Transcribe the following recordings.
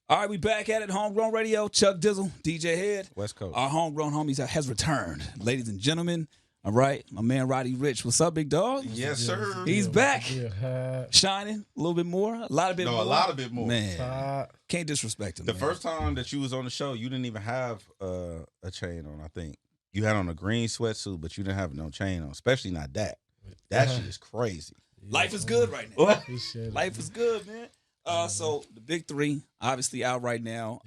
All right, we back at it. Homegrown Radio. Chuck Dizzle, DJ Head. West Coast. Our homegrown homies has returned. Ladies and gentlemen, all right, my man Roddy Ricch. What's up, big dog? Yes, sir. He's back. Shining a little bit more. A lot of bit more. A lot of bit more. Man, can't disrespect him. The first time that you was on the show, you didn't even have a chain on, I think. You had on a green sweatsuit, but you didn't have no chain on, especially not that. That shit is crazy. Life is good right now. Life is good, man. So the big three, obviously out right now.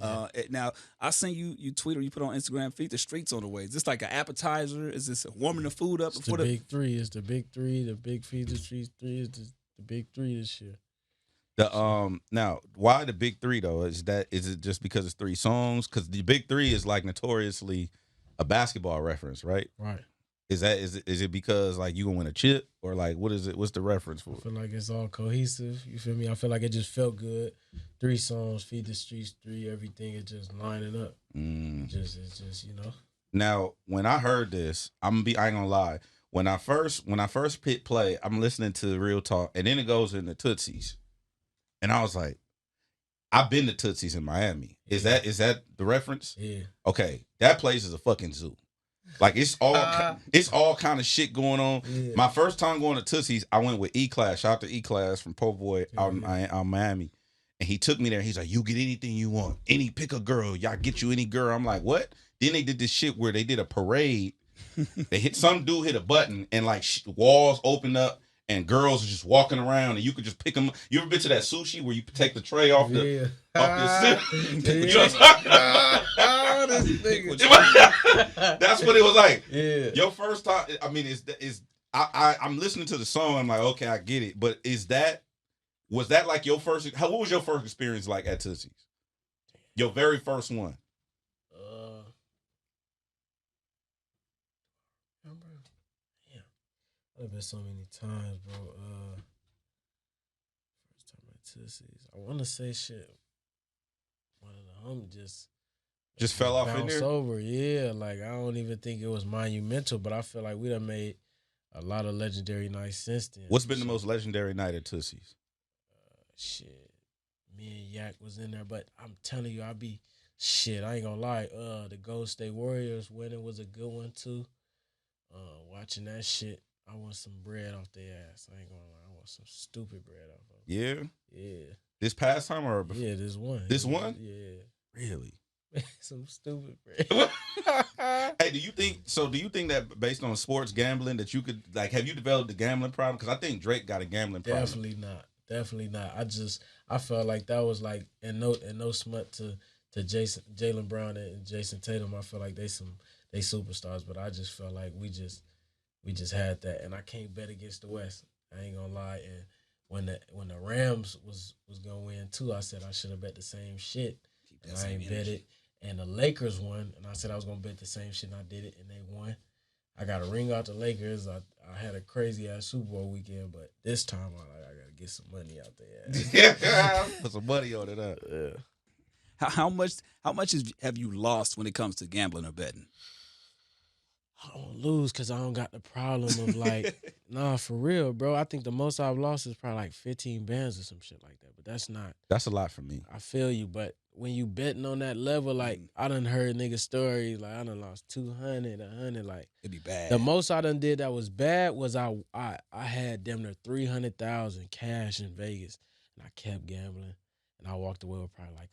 Now I seen you tweet or you put on Instagram, feed the streets on the way. Is this like an appetizer? Is this warming the food up before the big three? It's the big three. The big feed the streets three is the big three this year. Now why the big three though? Is it just because it's 3 songs? Because the big three is like notoriously a basketball reference, right? Right. Is it because like you gonna win a chip or like what is it? What's the reference for? I feel like it's all cohesive. You feel me? I feel like it just felt good. 3 songs, feed the streets 3, everything is just lining up. It's just you know. Now when I heard this, I ain't gonna lie. When I first hit play, I'm listening to Real Talk, and then it goes into Tootsie's, and I was like, I've been to Tootsie's in Miami. Is that the reference? Yeah. Okay, that place is a fucking zoo. Like it's all kind of shit going on. Yeah. My first time going to Tootsie's, I went with E-Class. Shout out to E-Class from Po' Boy out in Miami. And he took me there. He's like, you get anything you want. Pick a girl. Y'all get you any girl. I'm like, what? Then they did this shit where they did a parade. Some dude hit a button and like walls opened up and girls are just walking around and you could just pick them. You ever been to that sushi where you take the tray off the That's what it was like. Yeah. Your first time, I mean, I'm listening to the song. I'm like, okay, I get it. But was that like your first? What was your first experience like at Tootsie's? Your very first one. I've been so many times, bro. First time at Tootsie's, I want to say shit. One of the homies just fell off in there. Over, yeah. Like I don't even think it was monumental, but I feel like we done made a lot of legendary nights since then. What's been the most legendary night at Tootsie's? Shit, me and Yak was in there, but I'm telling you, I ain't gonna lie. The Golden State Warriors winning was a good one too. Watching that shit. I want some bread off their ass. I ain't gonna lie. I want some stupid bread off of them. Yeah? Yeah. This past time or before? Yeah, this one. This one? Yeah. Really? Some stupid bread. Hey, do you think that based on sports gambling that you could, like, have you developed a gambling problem? Because I think Drake got a gambling problem. Definitely not. I felt like that was like, and no smut to Jaylen Brown and Jason Tatum. I feel like they superstars, but I just felt like we just had that, and I can't bet against the West. I ain't gonna lie. And when the Rams was gonna win too, I said I should have bet the same shit, and I ain't bet it. And the Lakers won, and I said I was gonna bet the same shit, and I did it, and they won. I got a ring out the Lakers. I had a crazy ass Super Bowl weekend, but this time I gotta get some money out there. Put some money on it up. Yeah. How much have you lost when it comes to gambling or betting? I don't lose because I don't got the problem of like, nah, for real, bro. I think the most I've lost is probably like 15 bands or some shit like that. But that's a lot for me. I feel you, but when you betting on that level, like I done heard niggas stories, like I done lost 200, 100, like it'd be bad. The most I done did that was bad was I had damn near 300,000 cash in Vegas, and I kept gambling, and I walked away with probably like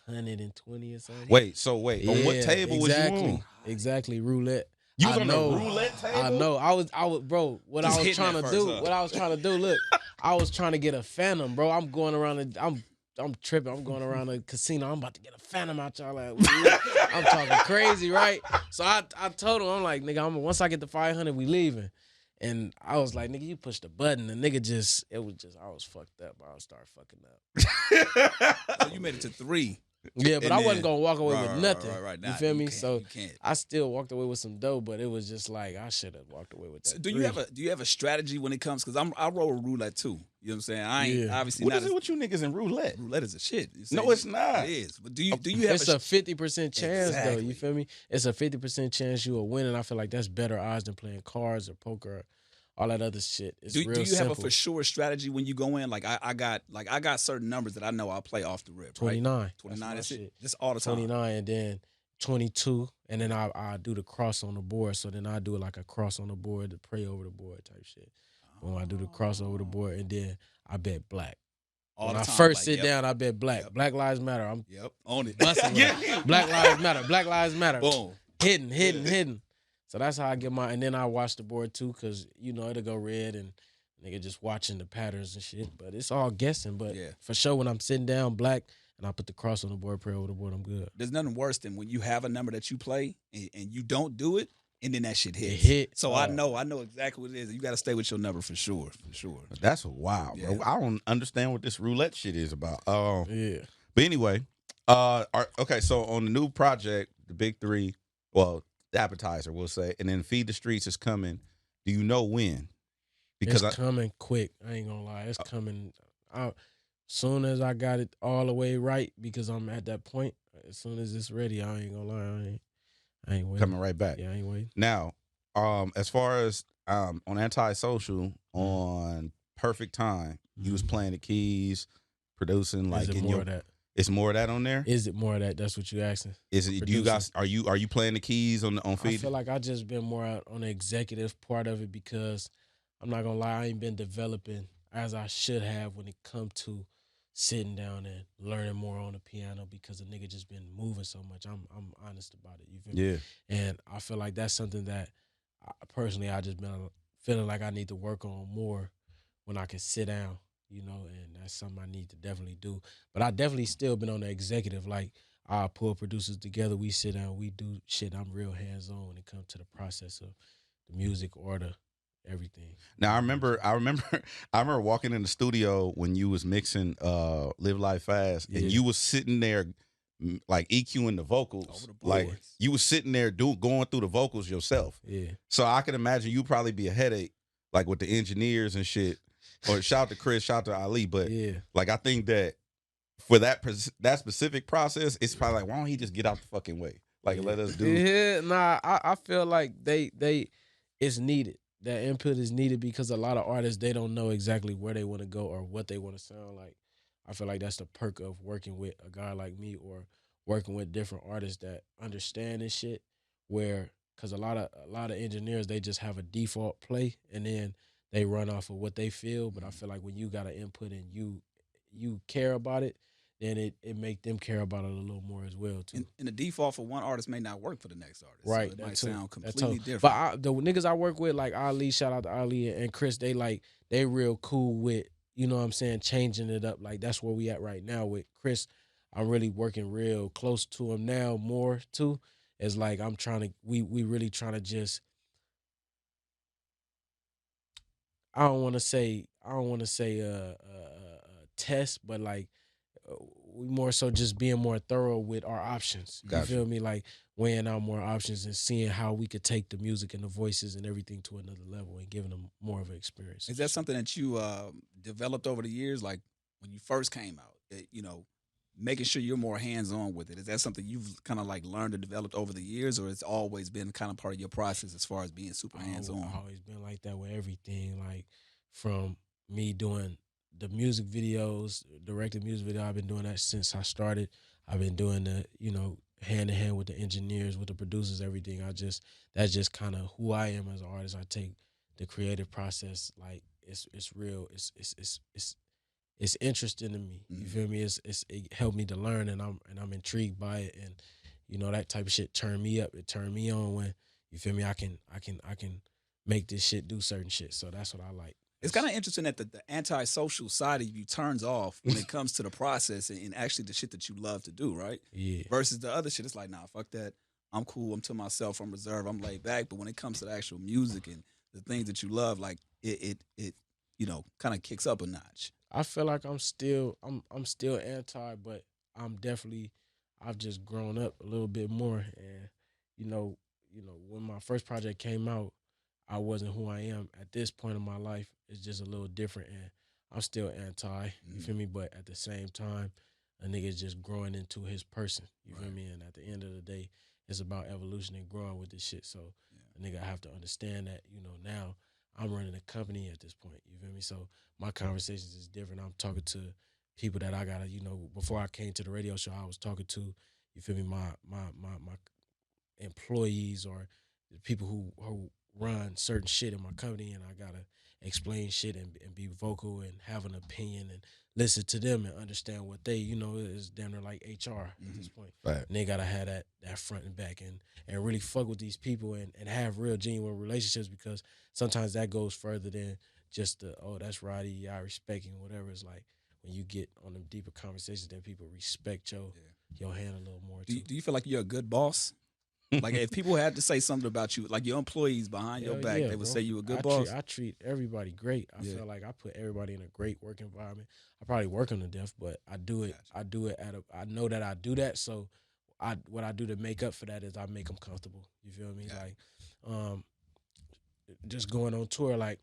120 or something. Wait, on what table was you on? Exactly, roulette. You was on the roulette table? I know. I was, bro. What I was trying to do. Look, I was trying to get a Phantom, bro. I'm going around. I'm tripping. I'm going around the casino. I'm about to get a Phantom out y'all. I'm talking crazy, right? So I told him, I'm like, nigga, once I get the 500, we leaving. And I was like, nigga, you push the button. The nigga I was fucked up. I started fucking up. So you made it to 3. Yeah, but I wasn't going to walk away with nothing. Right. You feel me? So you can't. I still walked away with some dough, but it was just like, I should have walked away with that. So do you have a strategy when it comes? Because I roll roulette too. You know what I'm saying? I ain't obviously what not. What is it with you niggas in roulette? Roulette is a shit. No, it's not. It is. But do you have it's a 50% chance Exactly. though. You feel me? It's a 50% chance you will win, and I feel like that's better odds than playing cards or poker all that other shit. It's Do real you simple. have a for sure strategy when you go in? Like I got certain numbers that I know I'll play off the rip. 29. Right? 29 is it. Shit. Just all the time. 29 and then 22, and then I do the cross on the board. So then I do like a cross on the board to pray over the board type shit. When I do the cross over the board, and then I bet black. All when the I time, first like, sit down, I bet black. Yep. Black Lives Matter. I'm on it. busting with Black Lives Matter. Black Lives Matter. Boom. Hidden. So that's how I get my. And then I watch the board too, cause it'll go red and nigga just watching the patterns and shit. But it's all guessing. But for sure, when I'm sitting down black and I put the cross on the board, pray over the board, I'm good. There's nothing worse than when you have a number that you play and you don't do it. And then that shit hits. It hit. So I know exactly what it is. You got to stay with your number for sure. That's wild, bro. I don't understand what this roulette shit is about. Yeah. But anyway, okay. So on the new project, the big three, well, the appetizer, we'll say, and then Feed the Streets is coming. Do you know when? Because it's coming quick. I ain't gonna lie. It's coming out soon as I got it all the way right. Because I'm at that point. As soon as it's ready, I ain't gonna lie. I ain't waiting. Coming right back. Yeah, I ain't waiting. Now, as far as on Antisocial, on Perfect Time, you was playing the keys, producing like Is it more of that? It's more of that on there. Is it more of that? That's what you asking. Is it? Do you guys are you playing the keys on Feed? I feel like I just been more out on the executive part of it because I'm not gonna lie, I ain't been developing as I should have when it come to sitting down and learning more on the piano because the nigga just been moving so much. I'm honest about it. You feel me? Yeah. And I feel like that's something that I just been feeling like I need to work on more when I can sit down, and that's something I need to definitely do. But I definitely still been on the executive. Like I pull producers together, we sit down, we do shit. I'm real hands-on when it comes to the process of the music order. Everything. Now I remember walking in the studio when you was mixing Live Life Fast and you was sitting there like EQing the vocals. Like you was sitting there going through the vocals yourself. Yeah. So I can imagine you probably be a headache like with the engineers and shit. Or shout to Chris, shout to Ali, but like I think that for that specific process, it's probably like, why don't he just get out the fucking way? Like let us do. Yeah, nah, I feel like it's needed. That input is needed because a lot of artists, they don't know exactly where they want to go or what they want to sound like. I feel like that's the perk of working with a guy like me or working with different artists that understand this shit. Because a lot of engineers, they just have a default play and then they run off of what they feel. But I feel like when you got an input and you care about it, then it make them care about it a little more as well too. And the default for one artist may not work for the next artist. Right. So it might sound completely different. But the niggas I work with, like Ali, shout out to Ali and Chris, they real cool with, you know what I'm saying, changing it up. Like that's where we at right now with Chris. I'm really working real close to him now more too. It's like we really trying to just, I don't want to say test, but like we more so just being more thorough with our options. You feel me? Like weighing out more options and seeing how we could take the music and the voices and everything to another level and giving them more of an experience. Is that something that you developed over the years? Like when you first came out, making sure you're more hands-on with it. Is that something you've kind of like learned and developed over the years, or it's always been kind of part of your process as far as being super hands-on? I've always been like that with everything. Like from me doing the music videos, directed music video, I've been doing that since I started. I've been doing the, hand in hand with the engineers, with the producers, everything. That's just kind of who I am as an artist. I take the creative process like it's real. It's interesting to me. You feel me? It helped me to learn, and I'm intrigued by it, and that type of shit turned me up. It turned me on when, you feel me? I can make this shit do certain shit. So that's what I like. It's kind of interesting that the antisocial side of you turns off when it comes to the process and actually the shit that you love to do, right? Yeah. Versus the other shit, it's like, nah, fuck that. I'm cool. I'm to myself. I'm reserved. I'm laid back. But when it comes to the actual music and the things that you love, like it kind of kicks up a notch. I feel like I'm still anti, but I've just grown up a little bit more, and when my first project came out, I wasn't who I am at this point in my life. It's just a little different, and I'm still anti. You feel me? But at the same time, a nigga's just growing into his person. You feel me? And at the end of the day, it's about evolution and growing with this shit. So a nigga have to understand that. Now I'm running a company at this point. You feel me? So my conversations is different. I'm talking to people that I gotta, before I came to the radio show, I was talking to, you feel me, my employees or the people who run certain shit in my company, and I gotta explain shit and be vocal and have an opinion and listen to them and understand what they, is damn near like HR at this point. Right. And they gotta have that front and back and really fuck with these people and have real genuine relationships, because sometimes that goes further than just that's Roddy, yeah, I respect him, whatever. It's like when you get on them deeper conversations, then people respect your hand a little more too. Do you feel like you're a good boss? Like if people had to say something about you, like your employees behind your back, they would say you a good boss. I treat everybody great. I feel like I put everybody in a great work environment. I probably work them to death, but I do it. I do it I know that I do that. So what I do to make up for that is I make them comfortable. You feel me? Like, just going on tour, like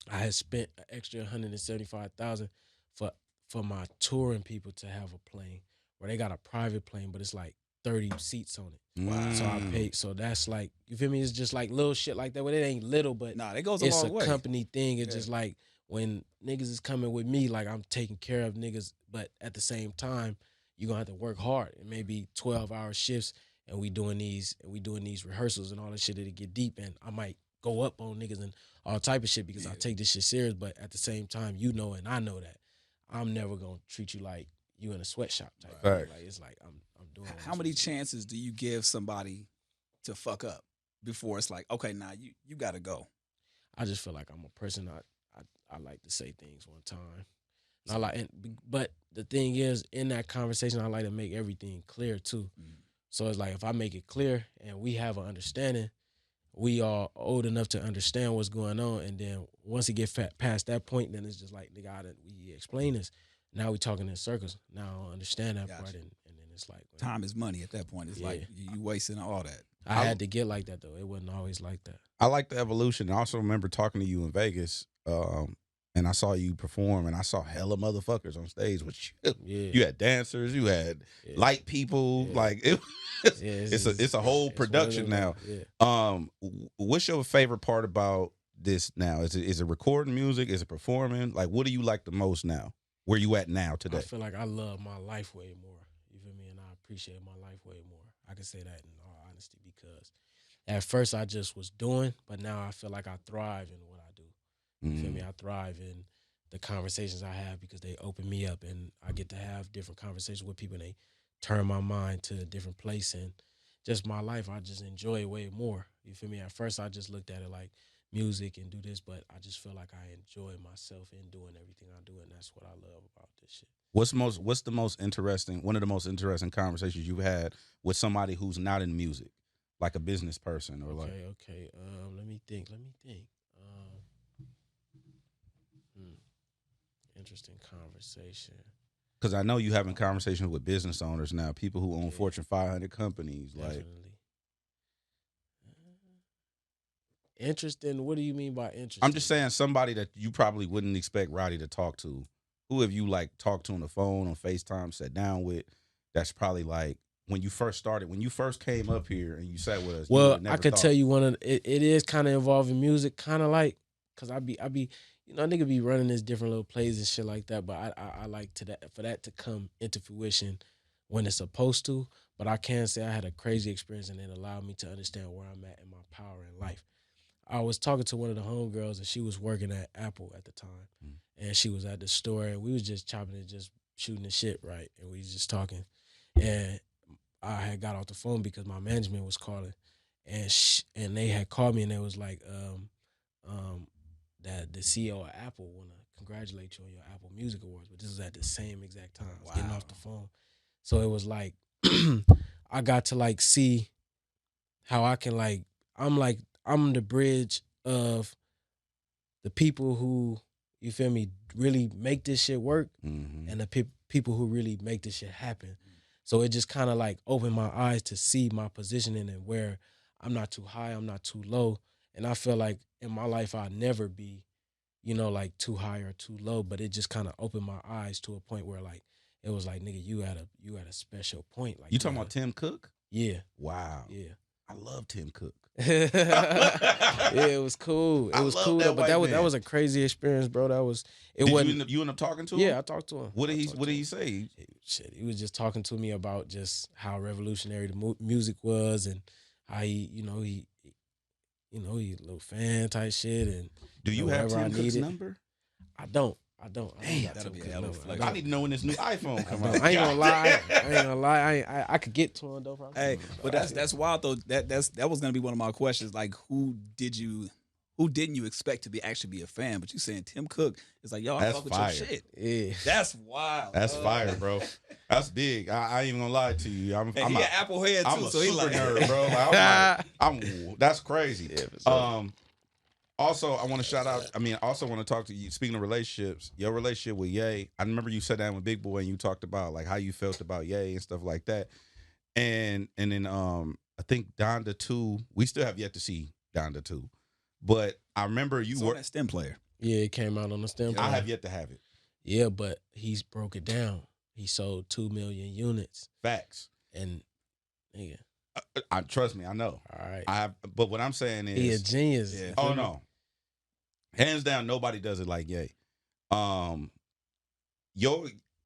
I had spent an extra $175,000 for my touring people to have a plane where they got a private plane, but it's like 30 seats on it. Wow. So I paid. So that's like, you feel me? It's just like little shit like that. Well, it ain't little, but it goes a it's long way. Company thing. It's just like when niggas is coming with me, like I'm taking care of niggas, but at the same time, you're gonna have to work hard. It may be 12-hour shifts, and we doing these rehearsals and all that shit that get deep, and I might go up on niggas and all type of shit because I take this shit serious. But at the same time, and I know that I'm never gonna treat you like you in a sweatshop type thing. Like it's like I'm doing. How many chances do you give somebody to fuck up before it's like, okay, now you gotta go? I just feel like I'm a person. I like to say things one time. But the thing is, in that conversation, I like to make everything clear too. So it's like if I make it clear and we have an understanding, we are old enough to understand what's going on. And then once it gets past that point, then it's just like, nigga, we explain this. Now we talking in circles. Now I understand that part, and then it's like time is money at that point. It's like you wasting all that. I had to get like that though. It wasn't always like that. I like the evolution. I also remember talking to you in Vegas, and I saw you perform, and I saw hella motherfuckers on stage with you. Yeah. You had dancers, you had light people, like it's a whole production now. Yeah. What's your favorite part about this now? Is it recording music? Is it performing? Like, what do you like the most now? Where you at now today? I feel like I love my life way more. You feel me? And I appreciate my life way more. I can say that in all honesty, because at first I just was doing, but now I feel like I thrive in what I do. You feel me? I thrive in the conversations I have because they open me up, and I get to have different conversations with people, and they turn my mind to a different place. And just my life, I just enjoy it way more. You feel me? At first I just looked at it like music and do this, but I just feel like I enjoy myself in doing everything I do, and that's what I love about this shit. What's the most interesting, one of the most interesting conversations you've had with somebody who's not in music, like a business person or like? Okay. Let me think. Interesting conversation. Because I know you having conversations with business owners now, people who own Fortune 500 companies. Definitely. Like, interesting. What do you mean by interesting? I'm just saying somebody that you probably wouldn't expect Roddy to talk to. Who have you like talked to on the phone, on FaceTime, sat down with? That's probably like when you first started, when you first came up here and you sat with us. Well, I could tell you it is kind of involving music, kind of like, cause I be, nigga be running this different little plays and shit like that. But I like for that to come into fruition when it's supposed to. But I can say I had a crazy experience, and it allowed me to understand where I'm at in my power in life. I was talking to one of the homegirls, and she was working at Apple at the time, and she was at the store, and we was just chopping it, just shooting the shit, right? And we was just talking, and I had got off the phone because my management was calling, and they had called me, and they was like, that the CEO of Apple want to congratulate you on your Apple Music Awards, but this was at the same exact time. I was getting off the phone, so it was like I got to like see how I can I'm the bridge of the people who, you feel me, really make this shit work, and the people who really make this shit happen. So it just kind of like opened my eyes to see my positioning and where I'm not too high, I'm not too low. And I feel like in my life I'll never be, like too high or too low, but it just kind of opened my eyes to a point where like, it was like, nigga, you at a special point. Like, you talking about Tim Cook? Yeah. Wow. Yeah. I love Tim Cook. Yeah, it was cool. It was cool though, but that was a crazy experience, bro. That was You end up talking to him? Yeah, I talked to him. What did he say? Shit, he was just talking to me about just how revolutionary the music was and how he a little fan type shit. And do you have Tim Cook's number? I don't. Damn, that'll be a hell of a flex. I need to know when this new iPhone come out. I ain't gonna lie. I could get to him though. Hey, but that's wild though. That was gonna be one of my questions. Like, who didn't you expect to actually be a fan? But you saying Tim Cook is like, yo, I fuck with your shit. Yeah, that's wild. That's fire, bro. That's big. I ain't even gonna lie to you. I'm an Apple head too, I'm a so he super like nerd, bro. Like, that's crazy. Yeah, also, I want to shout out. I also want to talk to you. Speaking of relationships, your relationship with Ye. I remember you sat down with Big Boy and you talked about like how you felt about Ye and stuff like that. And then I think Donda 2. We still have yet to see Donda 2, but I remember you were that STEM player. Yeah, it came out on the STEM player. I have yet to have it. Yeah, but he's broke it down. He sold 2 million units. Facts. And nigga, trust me, I know. All right. But what I'm saying is, he a genius. Yeah. Oh no. Hands down, nobody does it like Ye. Because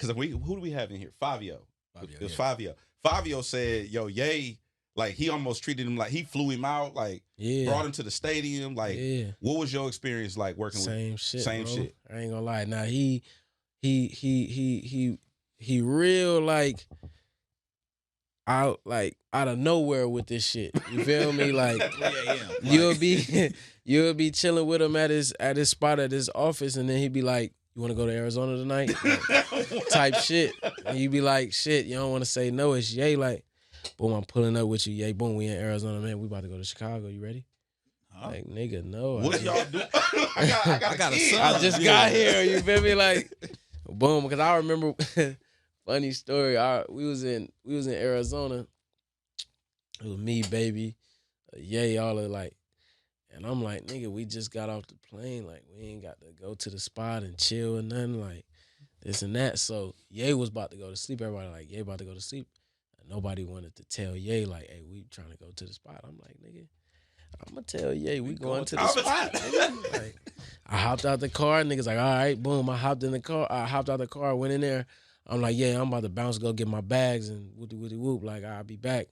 who do we have in here? Fabio. It was Fabio. Fabio said, "Yo, Ye, like he almost treated him like he flew him out, like brought him to the stadium. Like, what was your experience like working with? Same shit. I ain't gonna lie. Now he real like out of nowhere with this shit. You feel me? Like you'll be chilling with him at his spot at his office, and then he'd be like, "You want to go to Arizona tonight?" Like, type shit. And you be like, "Shit, you don't want to say no." It's Ye like, "Boom, I'm pulling up with you, Ye. Boom, we in Arizona, man. We about to go to Chicago. You ready?" Like, nigga, no. What y'all do? I got a son. I just got here. You feel me? Like, boom. Because I remember. Funny story. We was in Arizona. It was me, baby, Ye, all of like, and I'm like, nigga, we just got off the plane. Like, we ain't got to go to the spot and chill or nothing. Like, this and that. So Ye was about to go to sleep. Everybody like, Ye about to go to sleep. And nobody wanted to tell Ye like, hey, we trying to go to the spot. I'm like, nigga, I'm gonna tell Ye we going to the spot. Like, I hopped out the car. Niggas like, all right, boom. I hopped out the car, went in there. I'm like, yeah, I'm about to bounce, go get my bags and woody whoop. Like, I'll be back.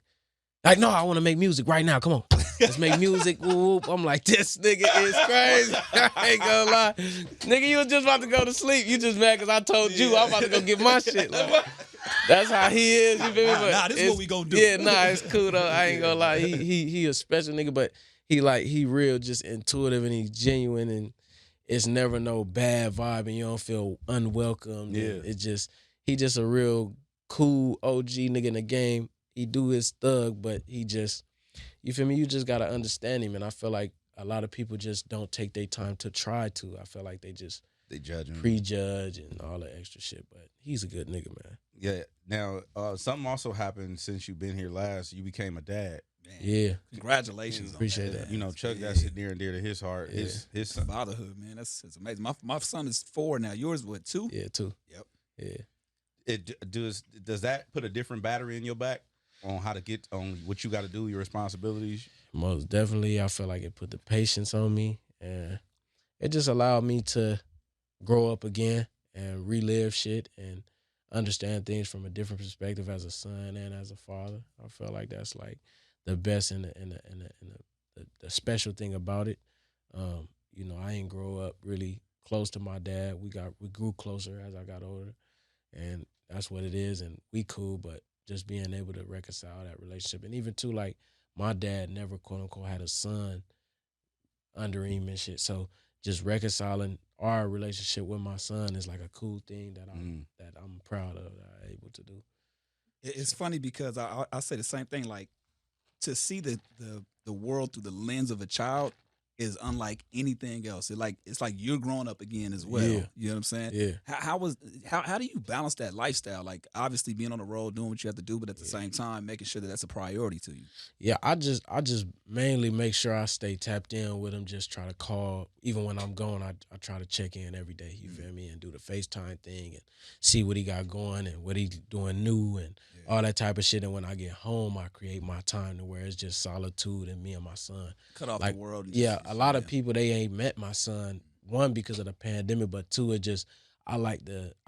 Like, no, I want to make music right now. Come on. Let's make music. Whoop. I'm like, this nigga is crazy. I ain't gonna lie. Nigga, you was just about to go to sleep. You just mad because I told you I'm about to go get my shit. Like, that's how he is. You feel me? Nah, this is what we gonna do. Yeah, nah, it's cool though. I ain't gonna lie. He a special nigga, but he real just intuitive and he's genuine and it's never no bad vibe and you don't feel unwelcome. Yeah. He just a real cool OG nigga in the game. He do his thug, but he just, you feel me? You just got to understand him. And I feel like a lot of people just don't take their time to try to. I feel like they judge him. Prejudge and all that extra shit. But he's a good nigga, man. Yeah. Now, something also happened since you've been here last. You became a dad. Man. Yeah. Congratulations. Appreciate that. You know, Chuck, that's near and dear to his heart. Yeah. His fatherhood, man. That's amazing. My son is 4 now. Yours, what, 2? Yeah, 2. Yep. Yeah. Does that put a different battery in your back on how to get on what you got to do, your responsibilities? Most definitely. I feel like it put the patience on me and it just allowed me to grow up again and relive shit and understand things from a different perspective as a son and as a father. I feel like that's like the best and the special thing about it. You know, I ain't grow up really close to my dad. We grew closer as I got older. And that's what it is, and we cool, but just being able to reconcile that relationship. And even, too, like, my dad never, quote-unquote, had a son under him and shit. So just reconciling our relationship with my son is like a cool thing that I'm proud of that I'm able to do. It's funny because I say the same thing. Like, to see the world through the lens of a child is unlike anything else. It's like you're growing up again as well. Yeah. You know what I'm saying? Yeah. How do you balance that lifestyle? Like, obviously being on the road, doing what you have to do, but at the same time making sure that that's a priority to you. Yeah, I just mainly make sure I stay tapped in with him. Just try to call, even when I'm gone. I try to check in every day. You feel me? And do the FaceTime thing and see what he got going and what he's doing new and all that type of shit. And when I get home, I create my time to where it's just solitude and me and my son. Cut off like, the world. And yeah, just, a lot of people, they ain't met my son. One, because of the pandemic, but two, it just, I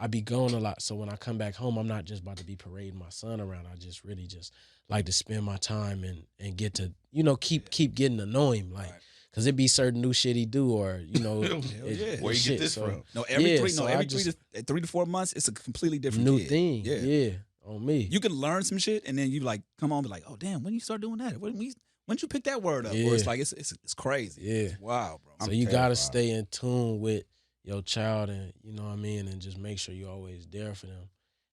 be gone a lot. So when I come back home, I'm not just about to be parading my son around. I just really just like to spend my time and get to, keep getting to know him. Like, cause it be certain new shit he do, or, where you get this from? No, every 3 to 4 months, it's a completely different new kid. thing. Yeah. On me. You can learn some shit and then you like come home and be like, oh damn, when you start doing that? When you pick that word up? Or it's like it's crazy. Yeah. It's wild, bro. So you gotta stay in tune with your child, and you know what I mean, and just make sure you're always there for them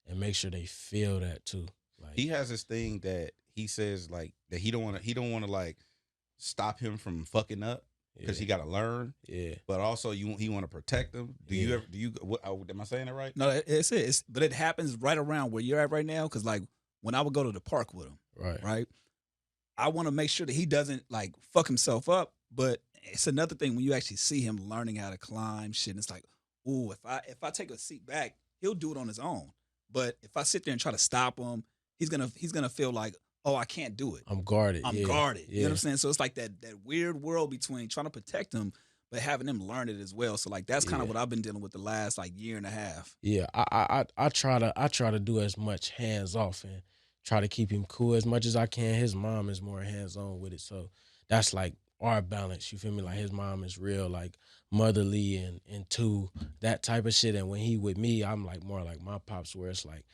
and make sure they feel that too. Like, he has this thing that he says like that he don't want to like stop him from fucking up because he got to learn. Yeah. But also he want to protect them. Am I saying that right? No, but it happens right around where you're at right now. Cause like when I would go to the park with him, right, I want to make sure that he doesn't like fuck himself up. But it's another thing when you actually see him learning how to climb shit. And it's like, ooh, if I take a seat back, he'll do it on his own. But if I sit there and try to stop him, he's gonna feel like, oh, I can't do it. I'm guarded. I'm guarded. You know what I'm saying? So it's like that weird world between trying to protect him, but having him learn it as well. So like that's kind of what I've been dealing with the last like year and a half. Yeah, I try to do as much hands off and try to keep him cool as much as I can. His mom is more hands on with it, so that's like our balance. You feel me? Like his mom is real like motherly and into that type of shit. And when he with me, I'm like more like my pops, where it's like,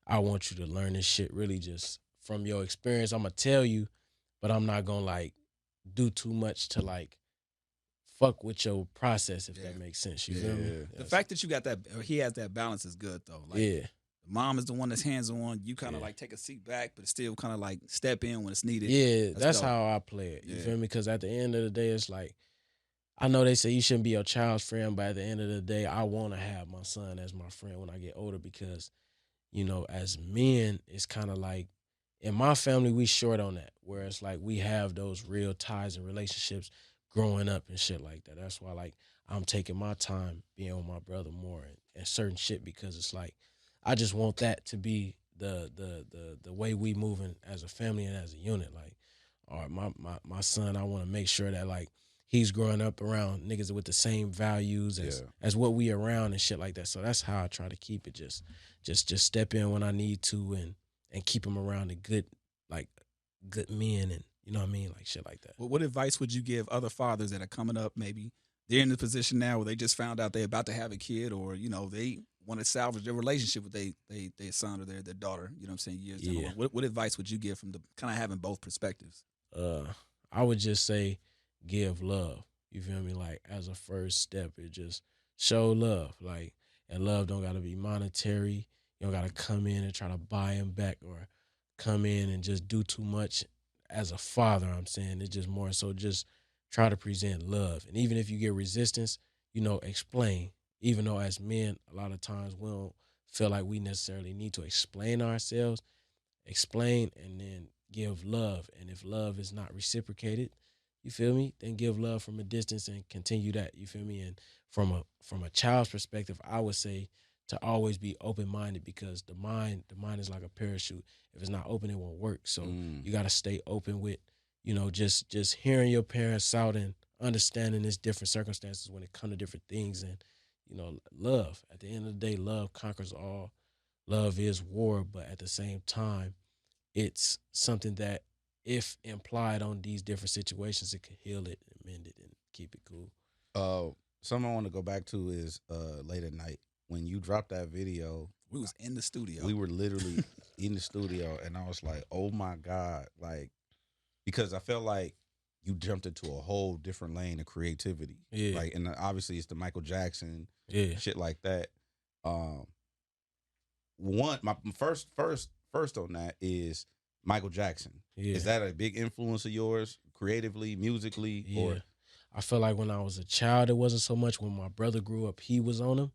I want you to learn this shit really just from your experience. I'm gonna tell you, but I'm not gonna like do too much to like fuck with your process, if that makes sense. You feel me? The fact that you got that, or he has that balance is good though. Like, the mom is the one that's hands on. You kind of like take a seat back, but still kind of like step in when it's needed. Yeah, that's how I play it. You feel me? Because at the end of the day, it's like, I know they say you shouldn't be your child's friend, but at the end of the day, I want to have my son as my friend when I get older, because, as men, it's kind of like, in my family, we short on that, where it's like we have those real ties and relationships growing up and shit like that. That's why, like, I'm taking my time being with my brother more and certain shit, because it's like, I just want that to be the way we moving as a family and as a unit. Like, all right, my son, I want to make sure that like he's growing up around niggas with the same values as what we around and shit like that. So that's how I try to keep it. Just step in when I need to and keep him around the good men, and you know what I mean, like shit like that. Well, what advice would you give other fathers that are coming up? Maybe they're in the position now where they just found out they're about to have a kid, or they want to salvage their relationship with their son or their daughter. You know what I'm saying? Years down the line. What advice would you give from the kind of having both perspectives? I would just say give love. You feel me? Like, as a first step, it just show love. Like, and love don't gotta be monetary. You don't gotta come in and try to buy him back, or come in and just do too much. As a father, I'm saying it's just more so just try to present love. And even if you get resistance, explain. Even though as men, a lot of times we don't feel like we necessarily need to explain ourselves, explain and then give love. And if love is not reciprocated, you feel me, then give love from a distance and continue that. You feel me? And from a child's perspective, I would say to always be open-minded, because the mind is like a parachute. If it's not open, it won't work. So you got to stay open with, just hearing your parents out and understanding this different circumstances when it comes to different things. And, love. At the end of the day, love conquers all. Love is war, but at the same time, it's something that, if implied on these different situations, it can heal it and mend it and keep it cool. Something I want to go back to is late at night. When you dropped that video, we was in the studio. We were literally in the studio, and I was like, oh my God. Like, because I felt like you jumped into a whole different lane of creativity. Yeah. Like, and obviously it's the Michael Jackson, shit like that. My first on that is Michael Jackson. Yeah. Is that a big influence of yours, creatively, musically? Yeah. Or? I feel like when I was a child, it wasn't so much. When my brother grew up, he was on him.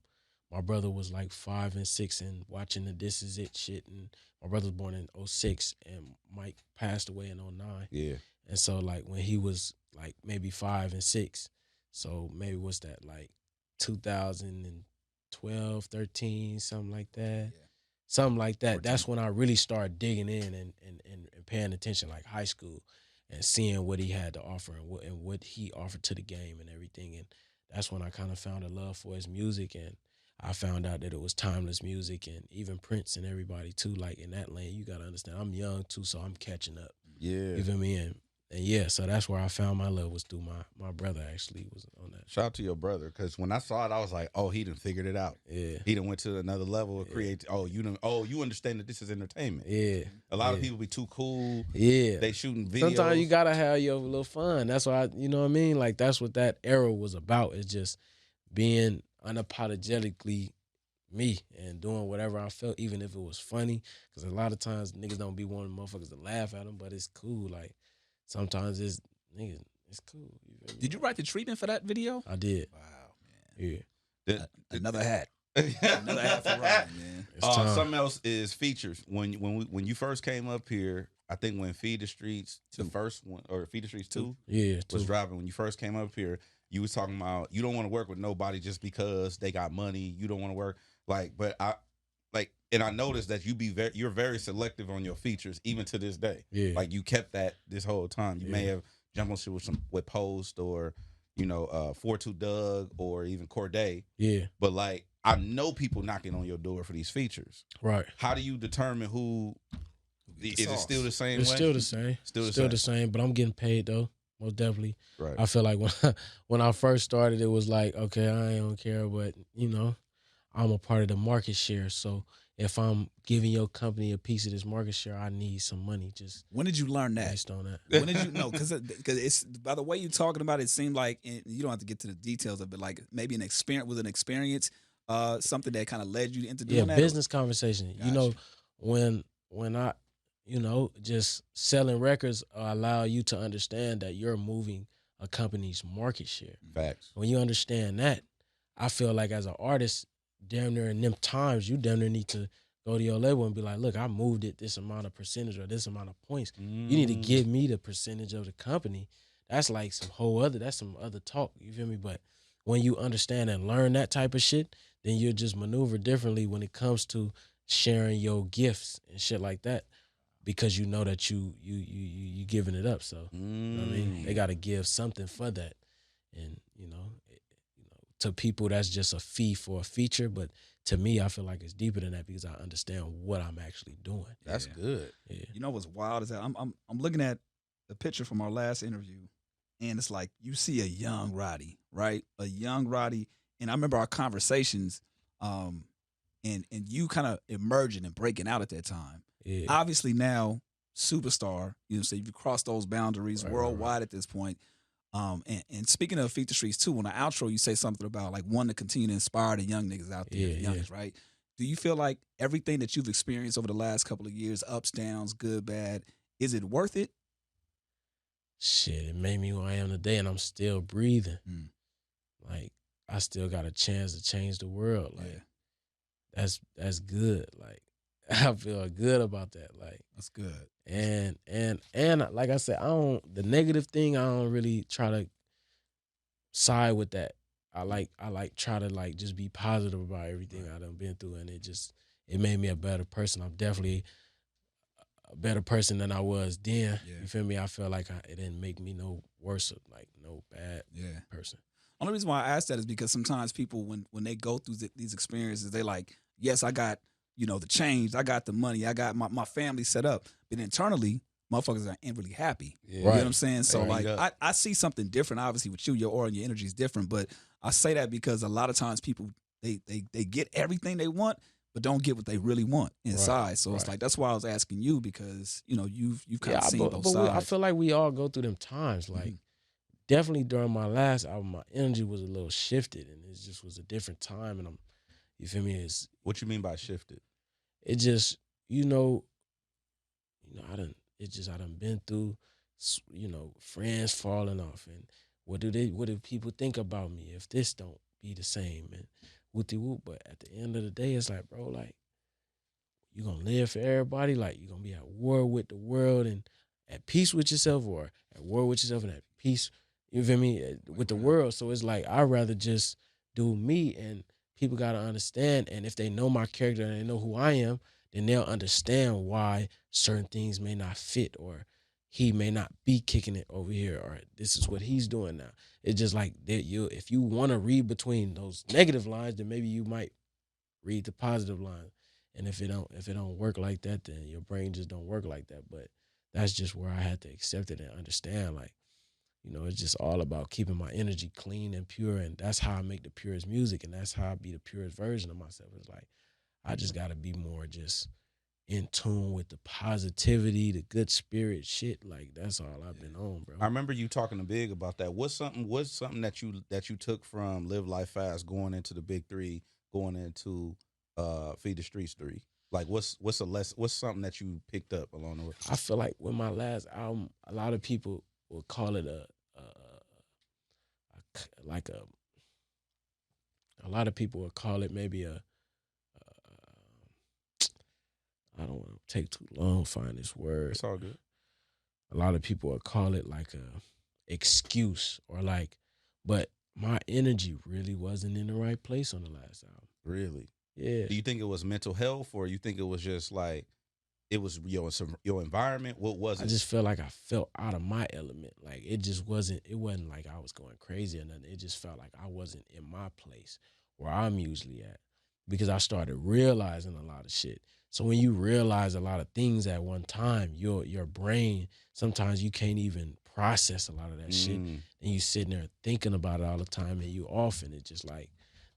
My brother was like 5 and 6 and watching the This Is It shit. And my brother was born in 06 and Mike passed away in 09. Yeah. And so like when he was like maybe 5 and 6, so maybe what's that, like 2012, 13, something like that. Yeah. something like that. That's when I really started digging in and paying attention, like high school, and seeing what he had to offer and what he offered to the game and everything. And that's when I kind of found a love for his music, and I found out that it was timeless music, and even Prince and everybody too. Like in that lane, you gotta understand, I'm young too, so I'm catching up. Yeah. You feel me? And yeah, so that's where I found my love, was through my brother. Actually was on that. Shout out to your brother, because when I saw it, I was like, oh, he done figured it out. Yeah, he done went to another level of create. Oh, you understand that this is entertainment. Yeah, a lot of people be too cool. Yeah, they shooting videos. Sometimes you gotta have your little fun. That's why you know what I mean. Like that's what that era was about. It's just being unapologetically me and doing whatever I felt, even if it was funny. Because a lot of times niggas don't be wanting motherfuckers to laugh at them, but it's cool. Like sometimes it's niggas, it's cool. Did you write the treatment for that video? I did. Wow, man. Yeah. Another hat. Another hat for Roddy, man. Something else is features. When you first came up here, I think when Feed the Streets, the first one, or Feed the Streets 2, was dropping. When you first came up here, you was talking about you don't want to work with nobody just because they got money. You don't want to work and I noticed that you're very selective on your features even to this day. Yeah. Like you kept that this whole time. You may have jumped on shit with Post or 42 Doug or even Corday. Yeah. But like I know people knocking on your door for these features. Right. How do you determine who? Is it still the same? It's way? still the same. Still the same. But I'm getting paid though. Most definitely. Right. I feel like when I first started, it was like, okay, I don't care, but I'm a part of the market share. So if I'm giving your company a piece of this market share, I need some money. Just when did you learn that? Based on that. When did you know? Because it's by the way you're talking about it, it seemed like, and you don't have to get to the details of it. Like maybe an experience, something that kind of led you into doing that. Business conversation. Gotcha. When I, just selling records allow you to understand that you're moving a company's market share. Facts. When you understand that, I feel like as an artist, damn near in them times, you damn near need to go to your label and be like, look, I moved it this amount of percentage or this amount of points. You need to give me the percentage of the company. That's like some other talk. You feel me? But when you understand and learn that type of shit, then you'll just maneuver differently when it comes to sharing your gifts and shit like that. Because you know that you giving it up. So you know what I mean? They gotta give something for that. And to people that's just a fee for a feature, but to me, I feel like it's deeper than that because I understand what I'm actually doing. That's good. Yeah. You know what's wild is that I'm looking at the picture from our last interview, and it's like you see a young Roddy, right? A young Roddy, and I remember our conversations, and you kind of emerging and breaking out at that time. Yeah. Obviously now superstar, so you've crossed those boundaries worldwide at this point. And speaking of Feed the Streets too, on the outro you say something about like wanting to continue to inspire the young niggas out there, the youngest, right? Do you feel like everything that you've experienced over the last couple of years, ups, downs, good, bad, is it worth it? Shit, it made me who I am today, and I'm still breathing. Like I still got a chance to change the world. Like that's good. Like I feel good about that. Like that's good. And like I said, the negative thing, I don't really try to side with that. I like try to like just be positive about everything I done been through, and it made me a better person. I'm definitely a better person than I was then. Yeah. You feel me? I feel like it didn't make me no worse, like no bad person. Only reason why I ask that is because sometimes people, when they go through these experiences, they like, yes, I got the change, I got the money, I got my family set up, but internally, motherfuckers ain't really happy. Yeah. You know what I'm saying? So like, I see something different. Obviously, with you, your aura and your energy is different, but I say that because a lot of times people they get everything they want, but don't get what they really want inside. So it's like that's why I was asking you because you've kind of seen both sides. I feel like we all go through them times. Like definitely during my last album, my energy was a little shifted, and it just was a different time. And you feel me? What you mean by shifted? It just I done been through friends falling off, and what do people think about me if this don't be the same, and whoop-de-whoop. But at the end of the day, it's like, bro, like you gonna live for everybody, like you gonna be at war with the world and at peace with yourself, or at war with yourself and at peace, you feel me, with the world. So it's like I'd rather just do me, and people gotta understand, and if they know my character and they know who I am, and they'll understand why certain things may not fit, or he may not be kicking it over here, or this is what he's doing now. It's just like that. If you want to read between those negative lines, then maybe you might read the positive line. And if it don't work like that, then your brain just don't work like that. But that's just where I had to accept it and understand, like, it's just all about keeping my energy clean and pure, and that's how I make the purest music, and that's how I be the purest version of myself. It's like I just gotta be more just in tune with the positivity, the good spirit shit. Like that's all I've been on, bro. I remember you talking to Big about that. What's something that you took from Live Life Fast going into the Big Three, going into Feed the Streets 3? Like what's something that you picked up along the way? I feel like with my last album, a lot of people will call it a lot of people would call it maybe I don't want to take too long to find this word. It's all good. A lot of people would call it like a excuse, or like, but my energy really wasn't in the right place on the last album. Really? Yeah. Do you think it was mental health, or you think it was just like it was your environment? What was it? I just felt like I felt out of my element. Like it wasn't like I was going crazy or nothing. It just felt like I wasn't in my place where I'm usually at, because I started realizing a lot of shit. So when you realize a lot of things at one time, your brain, sometimes you can't even process a lot of that shit. And you sitting there thinking about it all the time, and you off, and it's just like,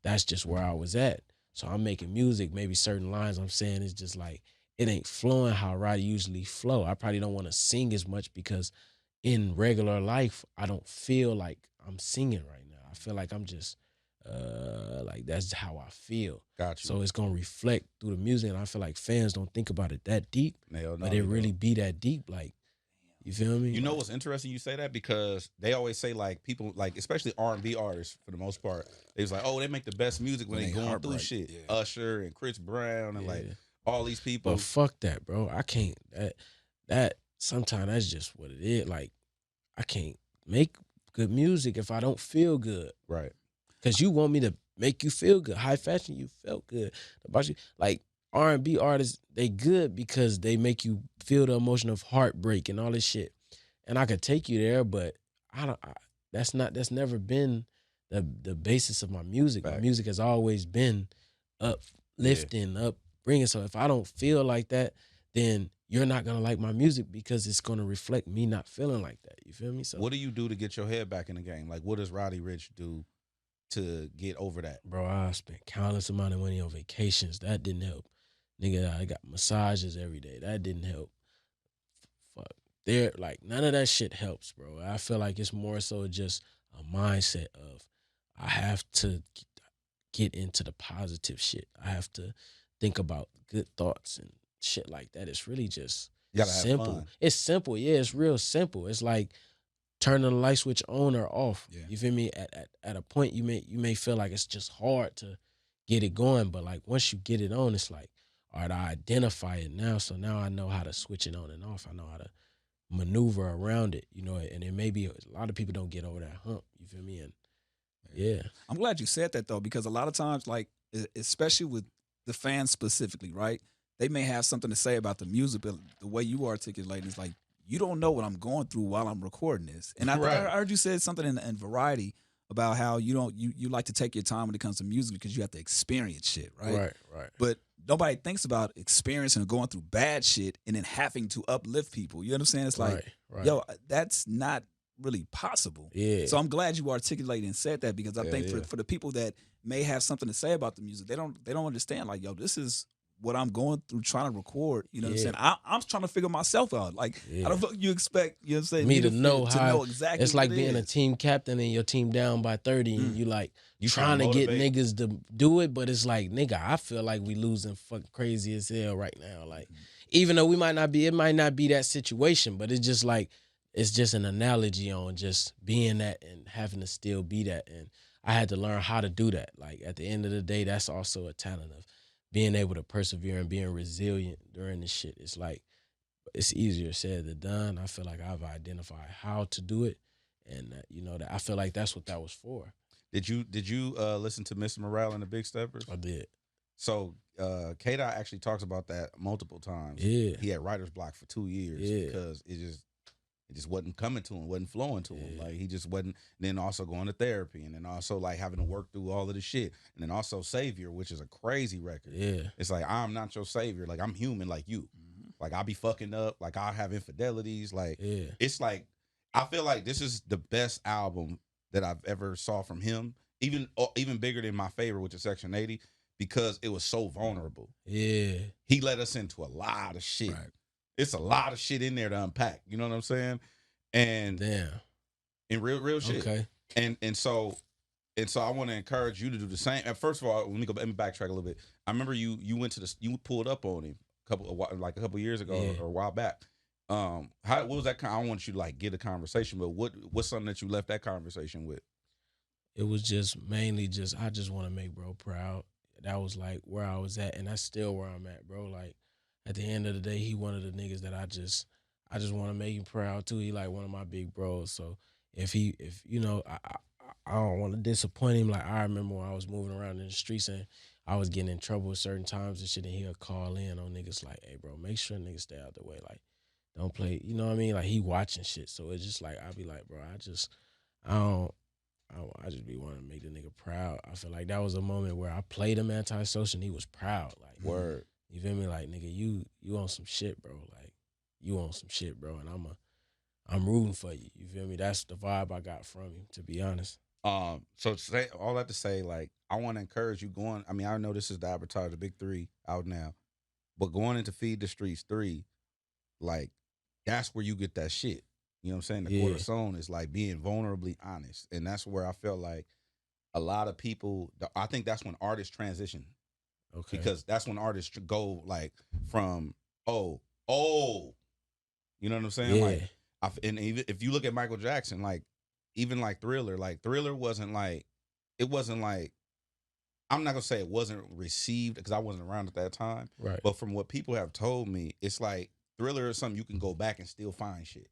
that's just where I was at. So I'm making music, maybe certain lines I'm saying is just like, it ain't flowing how Roddy usually flow. I probably don't want to sing as much because in regular life, I don't feel like I'm singing right now. I feel like I'm just, like that's how I feel. Gotcha. So it's gonna reflect through the music, and I feel like fans don't think about it that deep, but it really be that deep. Like, you feel me? You know what's interesting? You say that because they always say like people like, especially R&B artists for the most part, they was like, oh, they make the best music when they going through shit. Yeah. Usher and Chris Brown and like all these people. But fuck that, bro. I can't. That sometimes that's just what it is. Like, I can't make good music if I don't feel good. Right. Because you want me to make you feel good. High fashion, you felt good about you. Like R&B artists, they good because they make you feel the emotion of heartbreak and all this shit. And I could take you there, but that's never been the basis of my music. Right. My music has always been uplifting, upbringing. So if I don't feel like that, then you're not gonna like my music because it's gonna reflect me not feeling like that. You feel me? So what do you do to get your head back in the game? Like, what does Roddy Ricch do to get over that? Bro, I spent countless amount of money on vacations. That didn't help. Nigga, I got massages every day. That didn't help. Fuck. Like, none of that shit helps, bro. I feel like it's more so just a mindset of I have to get into the positive shit. I have to think about good thoughts and shit like that. It's really just simple. Have fun. It's simple. Yeah, it's real simple. It's like turning the light switch on or off. Yeah. You feel me? At a point you may feel like it's just hard to get it going, but like once you get it on, it's like, all right, I identify it now, so now I know how to switch it on and off. I know how to maneuver around it, and it may be a lot of people don't get over that hump. You feel me? And yeah. I'm glad you said that though, because a lot of times, like especially with the fans specifically, right? They may have something to say about the music, but the way you articulate is like, you don't know what I'm going through while I'm recording this. And I heard you said something in Variety about how you like to take your time when it comes to music because you have to experience shit, right? Right. But nobody thinks about experiencing and going through bad shit and then having to uplift people. You know what I'm saying? It's like, yo, that's not really possible. Yeah. So I'm glad you articulated and said that, because I think for the people that may have something to say about the music, they don't understand, like, yo, this is what I'm going through trying to record. You know what I'm saying? I'm trying to figure myself out. Like, how the fuck you expect, you know what I'm saying, me to know exactly it's like being a team captain and your team down by 30 and you like trying to get niggas to do it, but it's like, nigga, I feel like we losing fucking crazy as hell right now. Like, even though it might not be that situation, but it's just like, it's just an analogy on just being that and having to still be that. And I had to learn how to do that. Like, at the end of the day, that's also a talent of being able to persevere and being resilient during this shit. It's like, it's easier said than done. I feel like I've identified how to do it, and that I feel like that's what that was for. Did you listen to Mr. Morale and the Big Steppers? I did. So K-Dot actually talks about that multiple times. Yeah. He had writer's block for 2 years because it just wasn't coming to him, wasn't flowing to him. Like he just wasn't. Then also going to therapy, and then also like having to work through all of the shit, and then also Savior, which is a crazy record. Yeah. It's like I'm not your savior. Like I'm human, like you. Like I'll be fucking up. Like I'll have infidelities. Like it's like I feel like this is the best album that I've ever saw from him. Even bigger than my favorite, which is Section 80, because it was so vulnerable. Yeah. He let us into a lot of shit. Right. It's a lot of shit in there to unpack. You know what I'm saying? And damn. And real shit. Okay. And so I want to encourage you to do the same. And first of all, let me backtrack a little bit. I remember you pulled up on him a couple years ago or a while back. What was that? I don't want you to like get a conversation, but what's something that you left that conversation with? It was just mainly I just want to make bro proud. That was like where I was at, and that's still where I'm at, bro. Like at the end of the day, he one of the niggas that I just want to make him proud too. He like one of my big bros. So if you know, I don't want to disappoint him. Like I remember when I was moving around in the streets and I was getting in trouble at certain times and shit, and he'll call in on niggas like, "Hey, bro, make sure niggas stay out the way. Like, don't play." You know what I mean? Like he watching shit. So it's just like I'll be like, bro, I just be wanting to make the nigga proud. I feel like that was a moment where I played him antisocial and he was proud. Like, word. You feel me? Like, nigga, you on some shit, bro. Like, you on some shit, bro. And I'm rooting for you. You feel me? That's the vibe I got from him, to be honest. So to say all that to say, like, I want to encourage you going. I mean, I know this is the advertiser, the big 3 out now, but going into Feed the Streets 3, like, that's where you get that shit. You know what I'm saying? The cortisone is like being vulnerably honest. And that's where I felt like a lot of people, I think that's when artists transition. Okay. Because that's when artists go like from, you know what I'm saying? Yeah. Like, and even if you look at Michael Jackson, like, even like Thriller wasn't like, it wasn't like, I'm not going to say it wasn't received because I wasn't around at that time. Right. But from what people have told me, it's like Thriller is something you can go back and still find shit.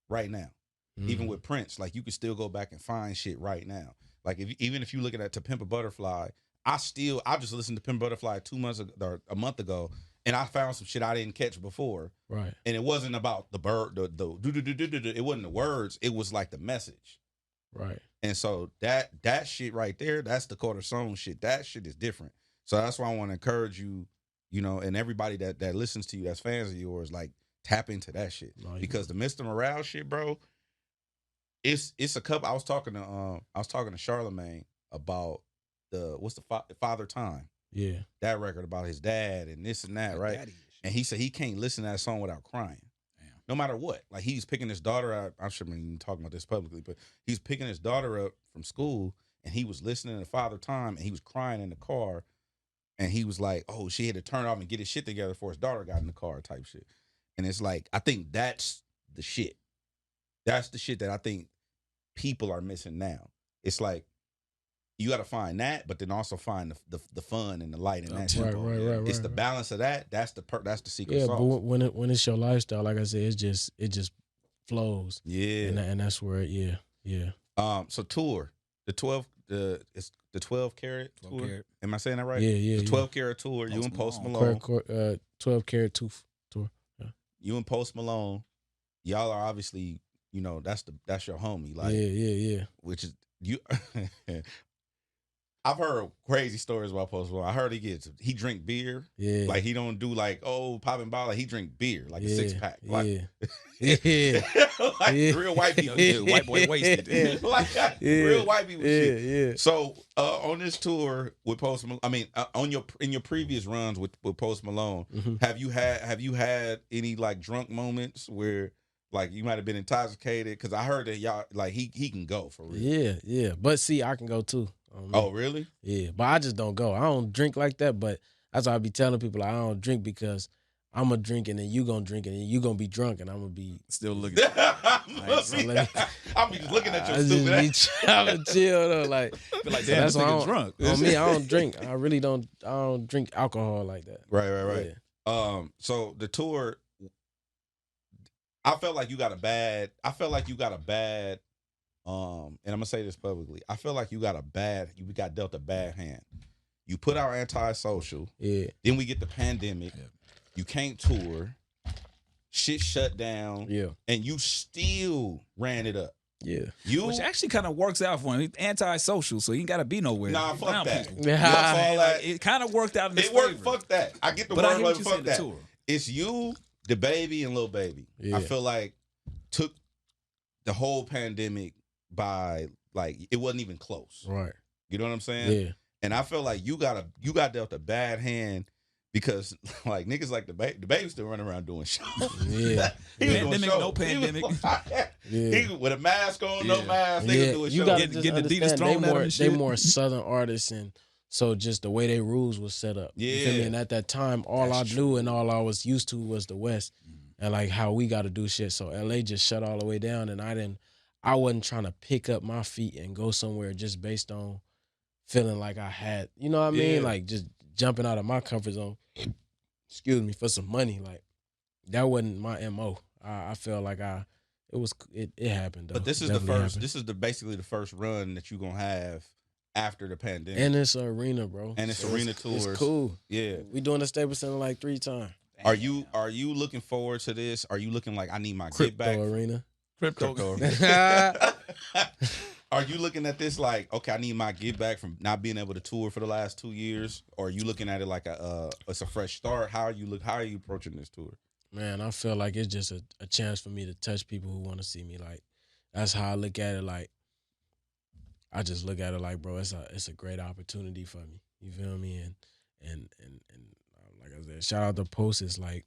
Right now. Even with Prince, like you can still go back and find shit right now. Like even if you look at To Pimp a Butterfly, I just listened to Pimp a Butterfly 2 months ago or a month ago, and I found some shit I didn't catch before. Right. And it wasn't about the bird, it wasn't the words, it was like the message. Right. And so that shit right there, that's the cortisone shit. That shit is different. So that's why I want to encourage you, you know, and everybody that listens to you, that's fans of yours, like, tap into that shit. Because the Mr. Morale shit, bro, it's a couple. I was talking to Charlemagne about what's the Father Time. Yeah. That record about his dad and this and that, right? And he said he can't listen to that song without crying. Damn. No matter what. Like he's picking his daughter up. I'm sure I'm even talking about this publicly, but he's picking his daughter up from school and he was listening to Father Time and he was crying in the car. And he was like, oh, she had to turn off and get his shit together before his daughter got in the car type shit. And it's like, I think that's the shit. That's the shit that I think people are missing now. It's like, you got to find that, but then also find the fun and the light in that shit. Right. It's the balance of that. That's the secret sauce. Yeah, but when it's your lifestyle, like I said, it just flows. Yeah. And that's where, yeah. So tour, it's the 12 Carat tour. Carat. Am I saying that right? Yeah. The 12 Carat tour. You and Post Malone. 12 Carat tour. Yeah. You and Post Malone. Y'all are obviously, you know, that's your homie. Like, yeah. Which is you. I've heard crazy stories about Post Malone. I heard he drink beer. Yeah. Like he don't do like, popping bottle. Like he drink beer, like a 6-pack. Like, real white people. White boy wasted. Real white people shit. Yeah. So on this tour with Post Malone, I mean, in your previous runs with Post Malone, have you had any like drunk moments where like you might have been intoxicated? Because I heard that y'all like he can go for real. Yeah. But see, I can go too. Oh, really? Yeah, but I just don't go. I don't drink like that, but that's why I be telling people like, I don't drink because I'm going to drink and then you going to drink and then you going to be drunk and I'm going to be... Still looking. I'm just looking at your stupid ass. I'm chill though. Like, feel like damn, that's why drunk. On me, I don't drink. I really don't. I don't drink alcohol like that. Right. Yeah. So the tour, I felt like you got a bad, and I'm gonna say this publicly. I feel like you got dealt a bad hand You put out Antisocial. Yeah. Then we get the pandemic. Yeah. You can't tour. Shit shut down. Yeah. And you still ran it up. Yeah. Which actually kind of works out for him. He's anti-social, so he ain't got to be nowhere. Nah, fuck that. People. It kind of worked out in his favor. Fuck that. I get the word, like, fuck that. It's you, the baby, and Lil Baby. Yeah. I feel like took the whole pandemic by, like, it wasn't even close. Right. You know what I'm saying? Yeah. And I feel like you got dealt a bad hand because, like, niggas like the baby still running around doing shows. Yeah. Pandemic, no pandemic. He with a mask on, no mask. They doing you shows. gotta just understand they more Southern artists, and so just the way they rules was set up. Yeah. You feel me? And at that time, all I knew and all I was used to was the West, and like how we got to do shit. So LA just shut all the way down, and I wasn't trying to pick up my feet and go somewhere just based on feeling like I had, you know what I mean? Like just jumping out of my comfort zone, excuse me, for some money. Like that wasn't my MO. I felt like it happened though. But this is basically the first run that you're gonna have after the pandemic. And it's an arena, bro. And it's arena tours. It's cool. Yeah. We doing the Staples Center like 3 times. Are you looking forward to this? Are you looking like I need my get back? Arena. Crypto arena. Are you looking at this like, okay, I need my get back from not being able to tour for the last 2 years? Or are you looking at it like it's a fresh start? How are you approaching this tour? Man, I feel like it's just a chance for me to touch people who want to see me. Like, that's how I look at it. Like, I just look at it like, bro, it's a great opportunity for me. You feel me? And like I said, shout out to Post. It's like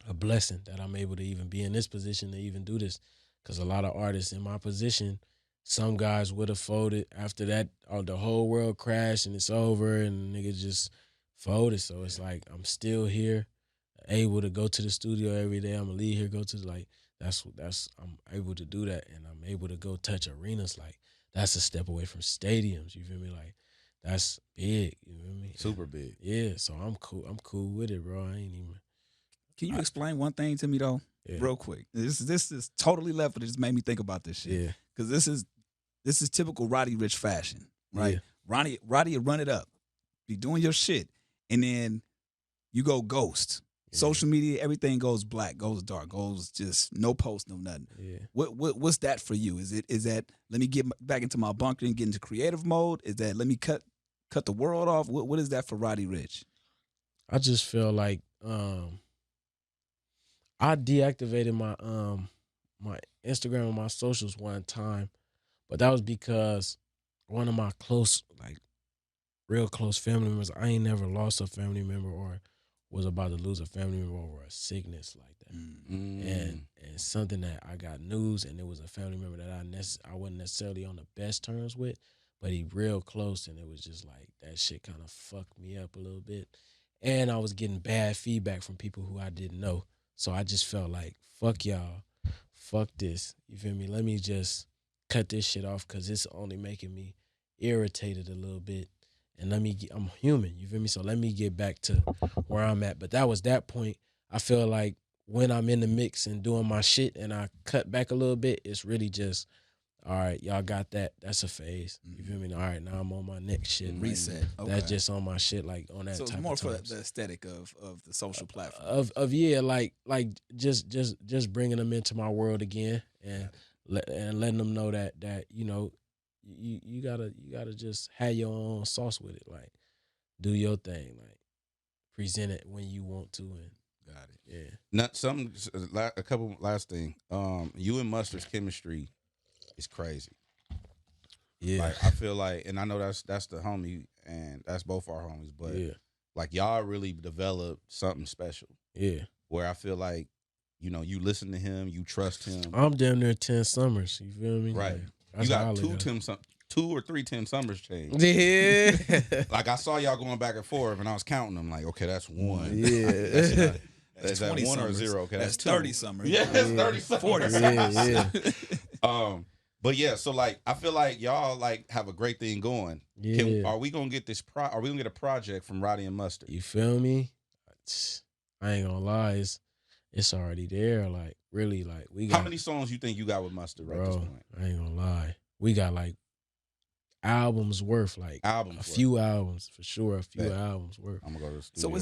a blessing that I'm able to even be in this position to even do this. Because a lot of artists in my position, some guys would have folded after that. The whole world crashed and it's over, and niggas just folded. So it's like I'm still here, able to go to the studio every day. I'm gonna leave here, go to I'm able to do that, and I'm able to go touch arenas. Like that's a step away from stadiums. You feel me? Like that's big. You feel me? Super big. Yeah. So I'm cool. I'm cool with it, bro. I ain't even. Can you explain one thing to me though, real quick? This is totally left, but it just made me think about this shit. Yeah. Because this is typical Roddy Ricch fashion, right? Yeah. Roddy run it up, be doing your shit, and then you go ghost. Yeah. Social media, everything goes black, goes dark, goes just no post, no nothing. Yeah. What's that for you? Is that let me get back into my bunker and get into creative mode? Is that let me cut the world off? What is that for Roddy Ricch? I just feel like I deactivated my my Instagram and my socials one time, but that was because one of my real close family members, I ain't never lost a family member or was about to lose a family member over a sickness like that. Mm-hmm. And something that I got news, and it was a family member that I wasn't necessarily on the best terms with, but he real close, and it was just like that shit kind of fucked me up a little bit. And I was getting bad feedback from people who I didn't know. So I just felt like, fuck y'all, fuck this. You feel me? Let me just cut this shit off because it's only making me irritated a little bit. And I'm human, you feel me? So let me get back to where I'm at. But that was that point. I feel like when I'm in the mix and doing my shit and I cut back a little bit, it's really just, all right, y'all got that. That's a phase. You feel me? All right, now I'm on my next shit. Reset. Okay. That's just on my shit, like on that type of So it's more for times. the aesthetic of the social platform. Like just bringing them into my world again and letting them know that you know you gotta just have your own sauce with it. Like do your thing. Like present it when you want to. And got it. Yeah. A couple last thing. You and Mustard's chemistry is crazy. Yeah. Like I feel like, and I know that's the homie, and that's both our homies, but like y'all really developed something special. Yeah. Where I feel like, you know, you listen to him, you trust him. I'm damn near 10 summers. You feel me? Right. Like, you got two or three Tim Summers chains. Yeah. Like I saw y'all going back and forth, and I was counting them. Like, okay, that's one. Yeah. That's that 1 summers. or 0. Okay, that's 30 summers. Yeah, that's 30 summers. 40 summers. Yeah. But yeah, so like I feel like y'all like have a great thing going. Yeah. Are we gonna get are we gonna get a project from Roddy and Mustard? You feel me? I ain't gonna lie, it's already there. Like really, like we got. How many songs you think you got with Mustard right bro, this point? I ain't gonna lie. We got like albums worth, like Albums a few albums for sure, a few albums worth. I'm gonna go to the studio. So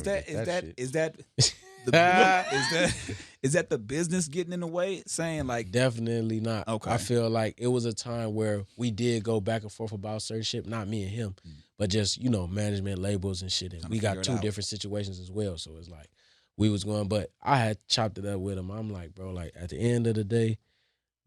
is that the business getting in the way? Saying like Definitely not. Okay. I feel like it was a time where we did go back and forth about certain shit. Not me and him, but just management labels and shit. And we got two different situations as well. So it's like we was going, but I had chopped it up with him. I'm like, bro, like at the end of the day,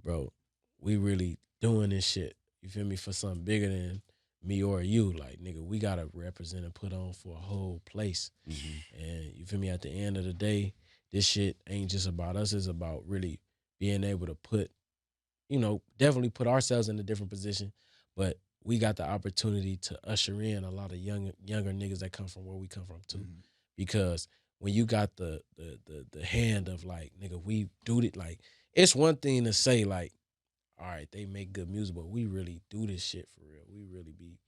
bro, we really doing this shit. You feel me? For something bigger than me or you. Like, nigga, we got to represent and put on for a whole place. Mm-hmm. And you feel me? At the end of the day, this shit ain't just about us. It's about really being able to put, definitely put ourselves in a different position. But we got the opportunity to usher in a lot of younger niggas that come from where we come from, too. Mm-hmm. Because when you got the hand of, like, nigga, we do it, like, it's one thing to say, like, all right, they make good music, but we really do this shit for real. We really be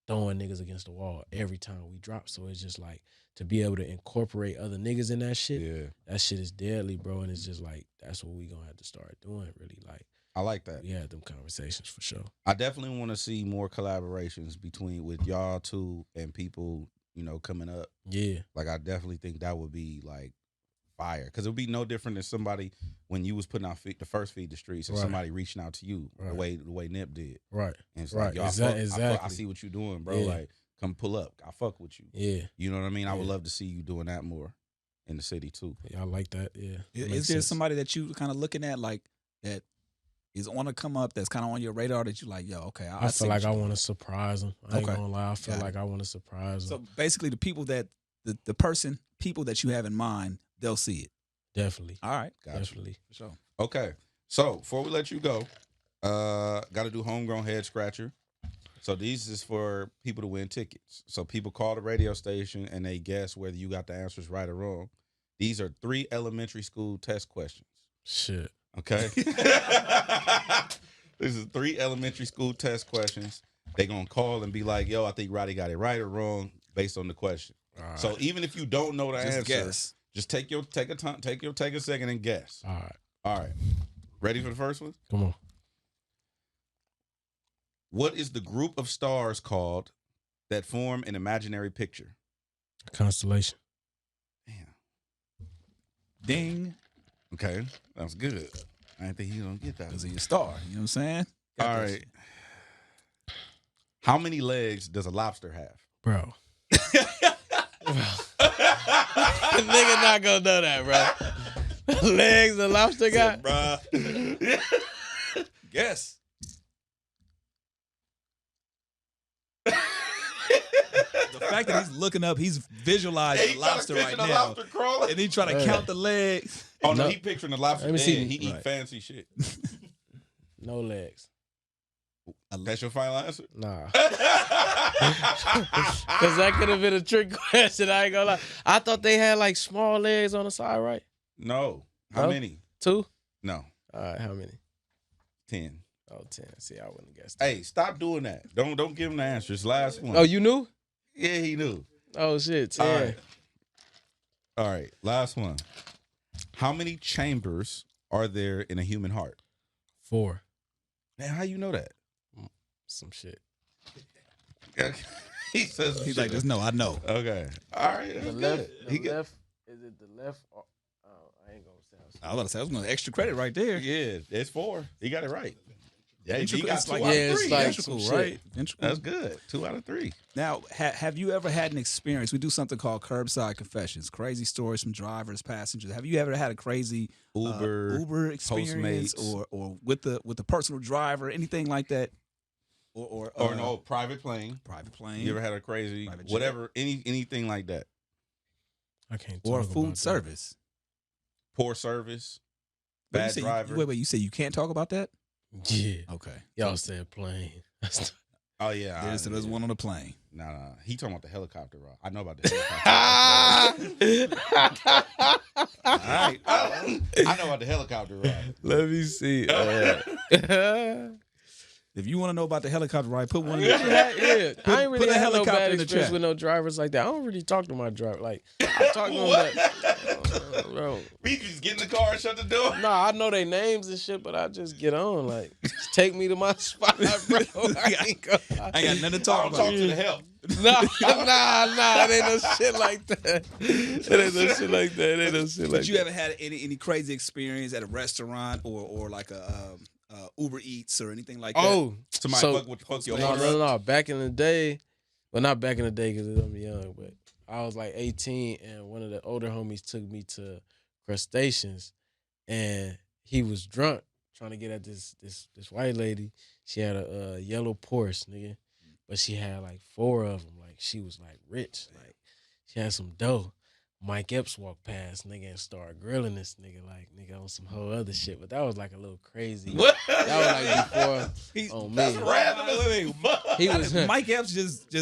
throwing niggas against the wall every time we drop. So it's just like to be able to incorporate other niggas in that shit. That shit is deadly, bro. And it's just like that's what we gonna have to start doing. Really, like I like that. We had them conversations for sure. I definitely want to see more collaborations with y'all two and people coming up. Yeah, like I definitely think that would be like fire, because it would be no different than somebody when you was putting out the first Feed the Streets and somebody reaching out to you the way Nip did. Right. And it's like, yo, exactly. I see what you're doing, bro. Yeah. Like, come pull up. I fuck with you. Yeah. You know what I mean? I would love to see you doing that more in the city too. Yeah, I like that. Yeah. Is there somebody that you kind of looking at like that is on to come up that's kind of on your radar that you like, yo, okay, I feel like I want to surprise them. I ain't gonna lie. I feel like I want to surprise them. So basically the people that people that you have in mind, they'll see it. Definitely. All right. Definitely. For sure. Okay. So before we let you go, got to do homegrown head scratcher. So these is for people to win tickets. So people call the radio station and they guess whether you got the answers right or wrong. These are 3 elementary school test questions. Shit. Okay. This is 3 elementary school test questions. They gonna call and be like, yo, I think Roddy got it right or wrong based on the question. Right. So even if you don't know the answer, guess. Just take a second and guess. All right. Ready for the first one? Come on. What is the group of stars called that form an imaginary picture? A constellation. Damn. Ding. Okay, that was good. I didn't think he was gonna get that. Because of your star. You know what I'm saying? All right. How many legs does a lobster have? Bro. The nigga not gonna know that, bro. Legs the lobster got? Bro. Guess. The fact that he's looking up, he's visualizing the lobster right now. Lobster crawling. And he trying to count the legs. Oh, no, he picturing the lobster. Let me see. He eat fancy shit. No legs. That's your final answer? Nah. Because that could have been a trick question. I ain't gonna lie. I thought they had like small legs on the side, right? No. How many? 2? No. All right, how many? 10. Oh, 10. See, I wouldn't have guessed that. Hey, stop doing that. Don't give him the answers. Last one. Oh, you knew? Yeah, he knew. Oh, shit. 10. All right. Last one. How many chambers are there in a human heart? 4. Man, how you know that? Some shit. He says he's like, no, I know. Okay. All right. The left, is it the left? Or, I ain't gonna say. I was about to say, I was going to extra credit right there. Yeah, it's 4. He got it right. Yeah, he got 2 out of 3. It's like ventricle, right? Ventricle. That's good. 2 out of 3. Now, have you ever had an experience? We do something called curbside confessions, crazy stories from drivers, passengers. Have you ever had a crazy Uber experience, or with the personal driver, anything like that? Or no, private plane. Private plane. You ever had a crazy whatever, anything like that? I can't. Or food service. Poor service. Bad driver. Wait, you say you can't talk about that? Yeah. Okay. Y'all said plane. Oh yeah. There's one on the plane. Nah. He talking about the helicopter ride. I know about the helicopter. All right. I know about the helicopter ride. Let me see. If you want to know about the helicopter ride, put one in the chat. Yeah. I ain't really had no bad in the experience chat. with no drivers like that. I don't really talk to my driver. Like, I talk to them, but, bro. We just get in the car and shut the door? Nah, I know their names and shit, but I just get on. Like, just take me to my spot, bro. I ain't got nothing to I talk don't about. talk to the help. Nah. It ain't no shit like that. It ain't no shit like that. It ain't no shit like that. But you ever had any crazy experience at a restaurant or like a Uber Eats or anything like that? Oh, Somebody fuck your order up? No. Back in the day, well, not back in the day because I'm young, but I was like 18, and one of the older homies took me to Crustaceans, and he was drunk trying to get at this white lady. She had a yellow Porsche, nigga, but she had like 4 of them. Like, she was like rich, like she had some dough. Mike Epps walked past, nigga, and started grilling this nigga, like, nigga, on some whole other shit. But that was like a little crazy. What? That was like before on me. That's random. Wait. He was Mike Epps just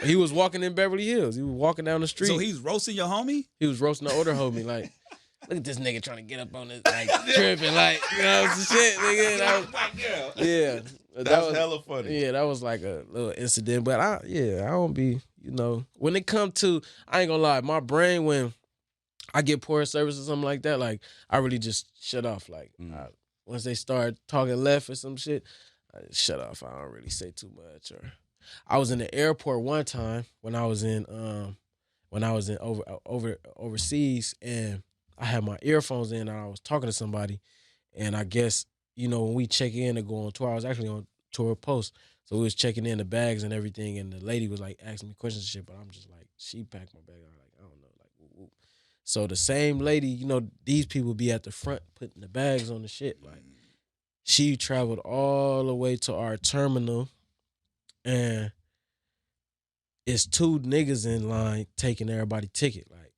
he was walking in Beverly Hills. He was walking down the street. so he's roasting your homie? He was roasting the older homie, like, look at this nigga trying to get up on this, like, tripping, like, you know, some shit, nigga. That was, yeah. That's hella funny. Yeah, that was like a little incident. But I don't be, you know, when it come to, I ain't gonna lie, my brain, when I get poor service or something like that, like, I really just shut off. Like, once they start talking left or some shit, I just shut off. I don't really say too much. Or I was in the airport one time when I was in overseas, and I had my earphones in and I was talking to somebody, and I guess, you know, when we check in to go on tour, I was actually on tour post. So we was checking in the bags and everything, and the lady was like asking me questions and shit, but I'm just like, she packed my bag. I'm like, I don't know, like, whoop, whoop. So the same lady, you know, these people be at the front putting the bags on the shit. Like, she traveled all the way to our terminal, and it's 2 niggas in line taking everybody's ticket. Like,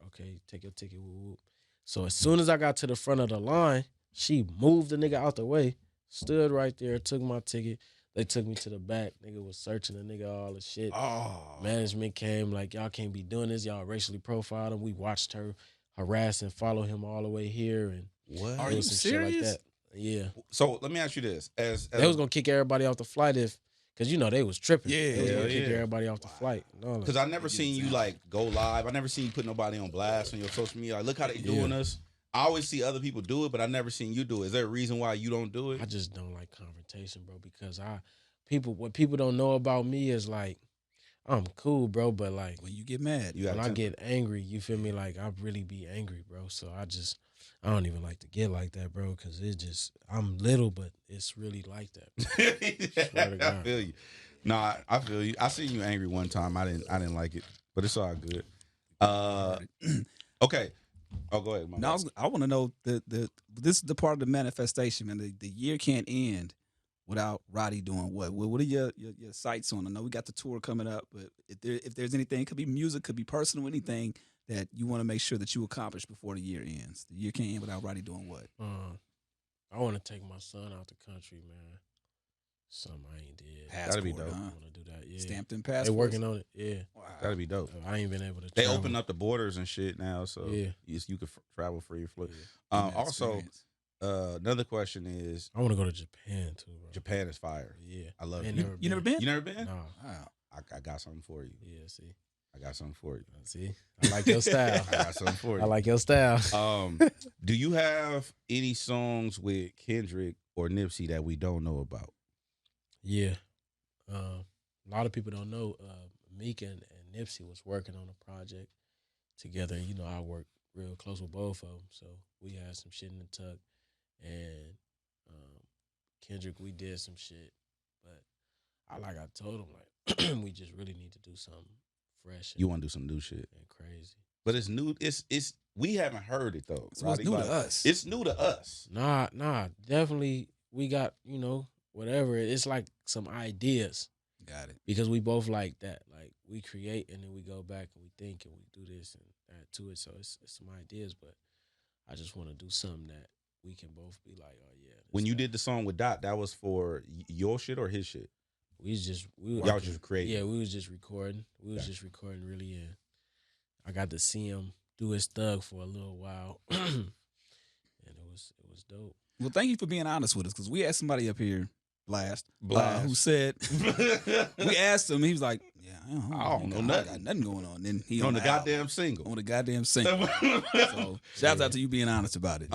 okay, take your ticket, whoop, whoop. So as soon as I got to the front of the line, she moved the nigga out the way, stood right there, took my ticket. They took me to the back. Nigga was searching the nigga, all the shit. Oh. Management came like, y'all can't be doing this. Y'all racially profiled him. We watched her harass and follow him all the way here. And What? Are you serious? Shit like that. Yeah. So let me ask you this: as They was gonna kick everybody off the flight because, you know, they was tripping. Yeah, They was gonna yeah. kick everybody off the flight. because I never seen you like go live. I never seen you put nobody on blast on your social media. Like, look how they doing us. I always see other people do it, but I never seen you do it. Is there a reason why you don't do it? I just don't like confrontation, bro, because what people don't know about me is, like, I'm cool, bro, but, like, When you get mad, when I get angry, you feel me? Like, I really be angry, bro. So I don't even like to get like that, bro, because I'm little, but it's really like that. Swear to I God. feel you. Nah, I feel you. I seen you angry one time. I didn't like it, but it's all good. Okay. Oh, go ahead. now I want to know this is the part of the manifestation, man. The year can't end without Roddy doing what? What are your sights on? I know we got the tour coming up, but if there's anything, it could be music, could be personal, anything that you want to make sure that you accomplish before the year ends. The year can't end without Roddy doing what? I want to take my son out the country, man. Something I ain't did. That'd be dope. I want to do that, yeah. Stamped in passport. They working on it, yeah. Wow. That'd be dope. I ain't been able to They travel. open up the borders and shit now, so Yeah. you could travel free. Give me that Also, experience. another question is, I want to go to Japan, too, bro. Japan is fire. Yeah. I love Ain't it. You never been? You never been? Nah. Wow. I got something for you. Yeah, see. I got something for you. See? I like your style. I got something for you. I like your style. Do you have any songs with Kendrick or Nipsey that we don't know about? Yeah. A lot of people don't know Meek and Nipsey was working on a project together. You know, I worked real close with both of them. So we had some shit in the tuck. And Kendrick, we did some shit. But I told him, like, we just really need to do something fresh. You want to do some new shit. And crazy. But it's new. It's we haven't heard it though. So it's new to us. It's new to us. Nah. Definitely we got, whatever. It's like some ideas. Got it. Because we both like that. Like, we create and then we go back and we think and we do this and add to it. So it's some ideas, but I just want to do something that we can both be like, oh yeah. When you did the song with Dot, that was for your shit or his shit? Y'all was just creating. Yeah, we was just recording. We was just recording really, and I got to see him do his thug for a little while, and it was dope. Well, thank you for being honest with us, because we had somebody up here Blast. Blast. Who said, we asked him, he was like, yeah, I don't know nothing. I got nothing going on. Then he on the album. goddamn single. On the goddamn single. So shouts out to you being honest about it.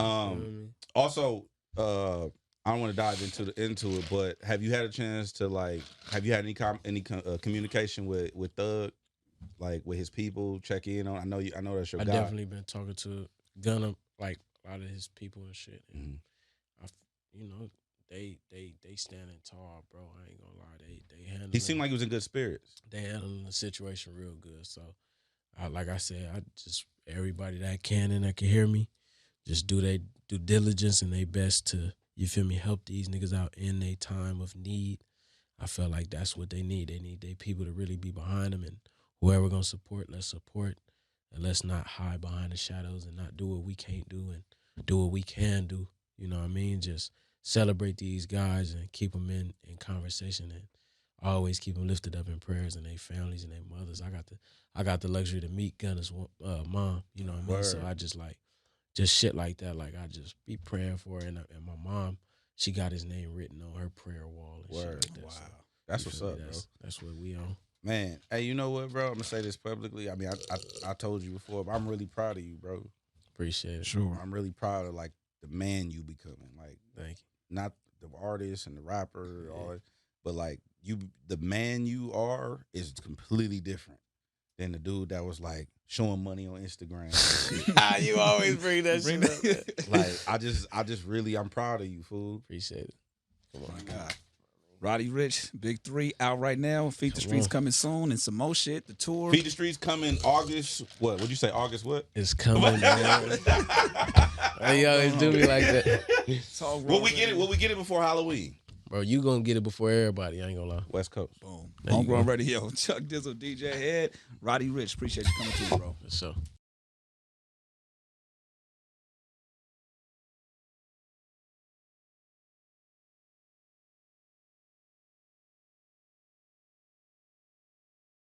Also, I don't want to dive into it, but have you had a chance to have you had any communication with Thug, like with his people, check in on? I know that's your guy. I definitely been talking to Gunna, like a lot of his people and shit. And they standing tall, bro. I ain't gonna lie, they handling. He seemed like he was in good spirits. They handling the situation real good. So, like I said, I just everybody that can and that can hear me, just do their due diligence and their best to, you feel me, help these niggas out in their time of need. I feel like that's what they need. They need their people to really be behind them, and whoever gonna support, let's support, and let's not hide behind the shadows and not do what we can't do and do what we can do. You know what I mean? Just celebrate these guys and keep them in conversation, and always keep them lifted up in prayers, and their families and their mothers. I got the luxury to meet Gunna's mom. You know what I mean? Word. So I just shit like that. Like I just be praying for her, and my mom, she got his name written on her prayer wall and shit like that. Wow, so, that's what's up, bro. That's what we on. Man, hey, you know what, bro? I'm gonna say this publicly. I mean, I told you before, but I'm really proud of you, bro. Appreciate it. Sure. I'm really proud of the man you becoming. Like, Thank you. not the artist and the rapper, all that, but the man you are is completely different than the dude that was showing money on Instagram. You always bring that shit up. I'm proud of you, fool. Appreciate it. Come on, God. Roddy Ricch, Big 3 out right now. Feed the Streets coming soon, and some more shit. The tour. Feed the Streets coming August. What? What'd you say? August what? It's coming, man. You always do me like that. Will we get it? Will we get it before Halloween? Bro, you gonna get it before everybody. I ain't gonna lie. West Coast. Boom. Homegrown Radio. Chuck Dizzle, DJ Head. Roddy Ricch. Appreciate you coming through, bro. For sure.